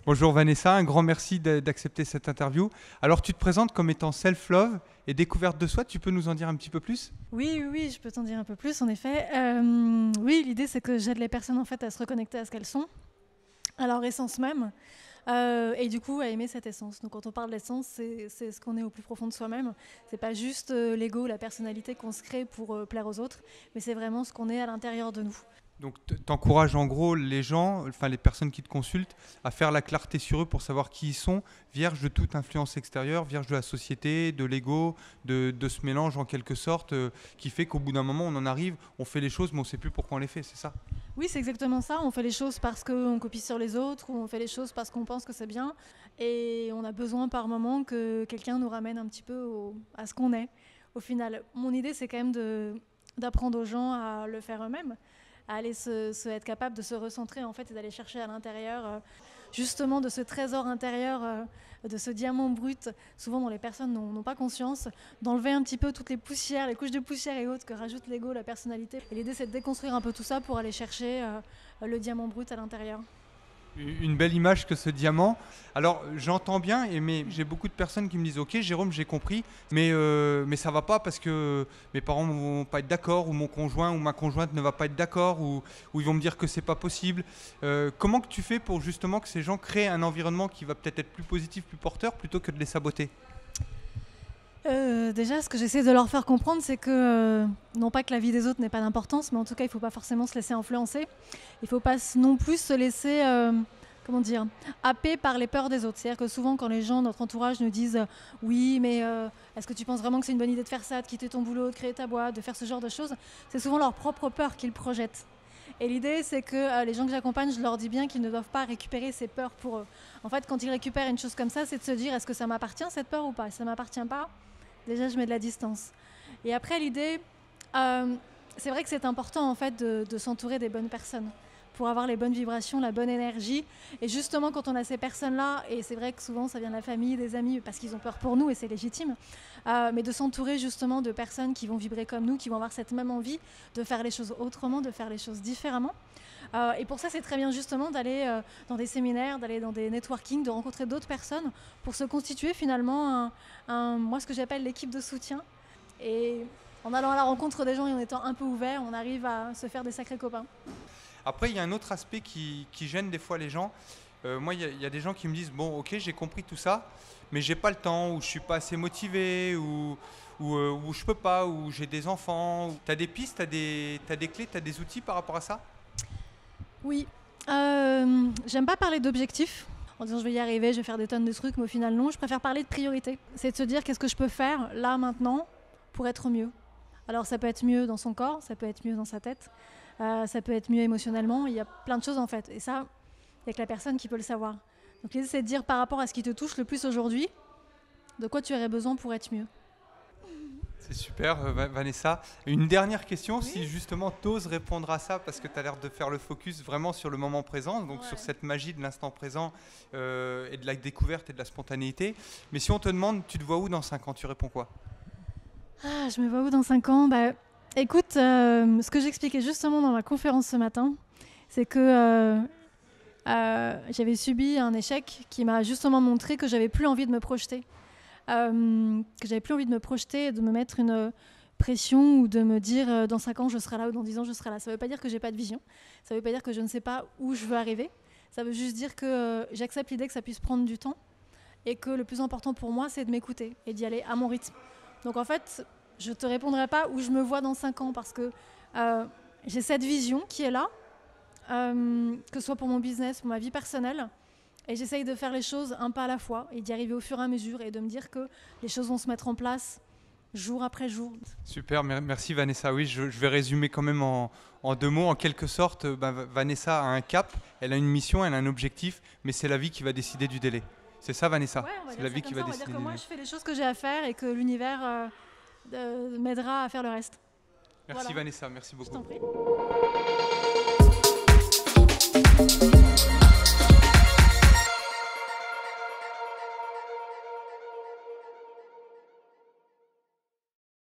Bonjour Vanessa, un grand merci d'accepter cette interview. Alors tu te présentes comme étant self-love et découverte de soi, tu peux nous en dire un petit peu plus ? Oui, je peux t'en dire un peu plus en effet. Oui, l'idée c'est que j'aide les personnes en fait à se reconnecter à ce qu'elles sont, à leur essence même, et du coup à aimer cette essence. Donc quand on parle d'essence, c'est ce qu'on est au plus profond de soi-même. C'est pas juste l'ego, la personnalité qu'on se crée pour plaire aux autres, mais c'est vraiment ce qu'on est à l'intérieur de nous. Donc t'encourages en gros les gens, enfin les personnes qui te consultent, à faire la clarté sur eux pour savoir qui ils sont, vierges de toute influence extérieure, vierges de la société, de l'ego, de ce mélange en quelque sorte, qui fait qu'au bout d'un moment on en arrive, on fait les choses mais on ne sait plus pourquoi on les fait, c'est ça ? Oui, c'est exactement ça. On fait les choses parce qu'on copie sur les autres, ou on fait les choses parce qu'on pense que c'est bien. Et on a besoin par moment que quelqu'un nous ramène un petit peu à ce qu'on est. Au final, mon idée, c'est quand même d'apprendre aux gens à le faire eux-mêmes, à aller être capable de se recentrer en fait, et d'aller chercher à l'intérieur, justement, de ce trésor intérieur, de ce diamant brut, souvent dont les personnes n'ont pas conscience, d'enlever un petit peu toutes les poussières, les couches de poussière et autres que rajoute l'ego, la personnalité. Et l'idée, c'est de déconstruire un peu tout ça pour aller chercher le diamant brut à l'intérieur. Une belle image que ce diamant. Alors j'entends bien, mais j'ai beaucoup de personnes qui me disent ok Jérôme, j'ai compris, mais ça va pas parce que mes parents vont pas être d'accord, ou mon conjoint ou ma conjointe ne va pas être d'accord, ou ils vont me dire que c'est pas possible. Comment que tu fais pour justement que ces gens créent un environnement qui va peut-être être plus positif, plus porteur, plutôt que de les saboter ? Déjà, ce que j'essaie de leur faire comprendre, c'est que non pas que la vie des autres n'ait pas d'importance, mais en tout cas, il ne faut pas forcément se laisser influencer. Il ne faut pas non plus se laisser, happer par les peurs des autres. C'est-à-dire que souvent, quand les gens, notre entourage, nous disent oui, mais est-ce que tu penses vraiment que c'est une bonne idée de faire ça, de quitter ton boulot, de créer ta boîte, de faire ce genre de choses, c'est souvent leur propre peur qu'ils projettent. Et l'idée, c'est que les gens que j'accompagne, je leur dis bien qu'ils ne doivent pas récupérer ces peurs pour eux. En fait, quand ils récupèrent une chose comme ça, c'est de se dire est-ce que ça m'appartient cette peur ou pas ? Si ça ne m'appartient pas, déjà, je mets de la distance. Et après, l'idée, c'est vrai que c'est important en fait de s'entourer des bonnes personnes pour avoir les bonnes vibrations, la bonne énergie. Et justement, quand on a ces personnes-là, et c'est vrai que souvent ça vient de la famille, des amis, parce qu'ils ont peur pour nous et c'est légitime, mais de s'entourer justement de personnes qui vont vibrer comme nous, qui vont avoir cette même envie de faire les choses autrement, de faire les choses différemment. Et pour ça, c'est très bien justement d'aller dans des séminaires, d'aller dans des networking, de rencontrer d'autres personnes pour se constituer finalement moi ce que j'appelle l'équipe de soutien. Et en allant à la rencontre des gens et en étant un peu ouvert, on arrive à se faire des sacrés copains. Après, il y a un autre aspect qui gêne des fois les gens. Moi, il y a des gens qui me disent bon, ok, j'ai compris tout ça, mais j'ai pas le temps, ou je suis pas assez motivé, ou je peux pas, ou j'ai des enfants. Tu as des pistes, t'as des clés, tu as des outils par rapport à ça ? Oui, j'aime pas parler d'objectifs en disant je vais y arriver, je vais faire des tonnes de trucs, mais au final non, je préfère parler de priorité. C'est de se dire qu'est-ce que je peux faire là, maintenant, pour être mieux. Alors ça peut être mieux dans son corps, ça peut être mieux dans sa tête, ça peut être mieux émotionnellement, il y a plein de choses en fait. Et ça, il n'y a que la personne qui peut le savoir. Donc l'idée c'est de dire par rapport à ce qui te touche le plus aujourd'hui, de quoi tu aurais besoin pour être mieux. C'est super, Vanessa. Une dernière question, Oui. si justement tu oses répondre à ça, parce que tu as l'air de faire le focus vraiment sur le moment présent, donc sur cette magie de l'instant présent et de la découverte et de la spontanéité. Mais si on te demande, tu te vois où dans 5 ans, tu réponds quoi ? Je me vois où dans 5 ans ? Écoute, ce que j'expliquais justement dans ma conférence ce matin, c'est que j'avais subi un échec qui m'a justement montré que j'avais plus envie de me projeter. Que j'avais plus envie de me projeter et de me mettre une pression ou de me dire dans 5 ans je serai là ou dans 10 ans je serai là. Ça veut pas dire que j'ai pas de vision, ça veut pas dire que je ne sais pas où je veux arriver, ça veut juste dire que j'accepte l'idée que ça puisse prendre du temps et que le plus important pour moi c'est de m'écouter et d'y aller à mon rythme. Donc en fait, je te répondrai pas où je me vois dans 5 ans parce que j'ai cette vision qui est là, que ce soit pour mon business, pour ma vie personnelle. Et j'essaye de faire les choses un pas à la fois et d'y arriver au fur et à mesure et de me dire que les choses vont se mettre en place jour après jour. Super, merci Vanessa. Oui, je vais résumer quand même en 2 mots. En quelque sorte, Vanessa a un cap, elle a une mission, elle a un objectif, mais c'est la vie qui va décider du délai. C'est ça Vanessa ? Ouais, on va c'est dire la ça vie comme qui ça, va on va décider dire que du moi délai. je fais les choses que j'ai à faire et que l'univers m'aidera à faire le reste. Merci voilà. Vanessa, merci beaucoup. Je t'en prie.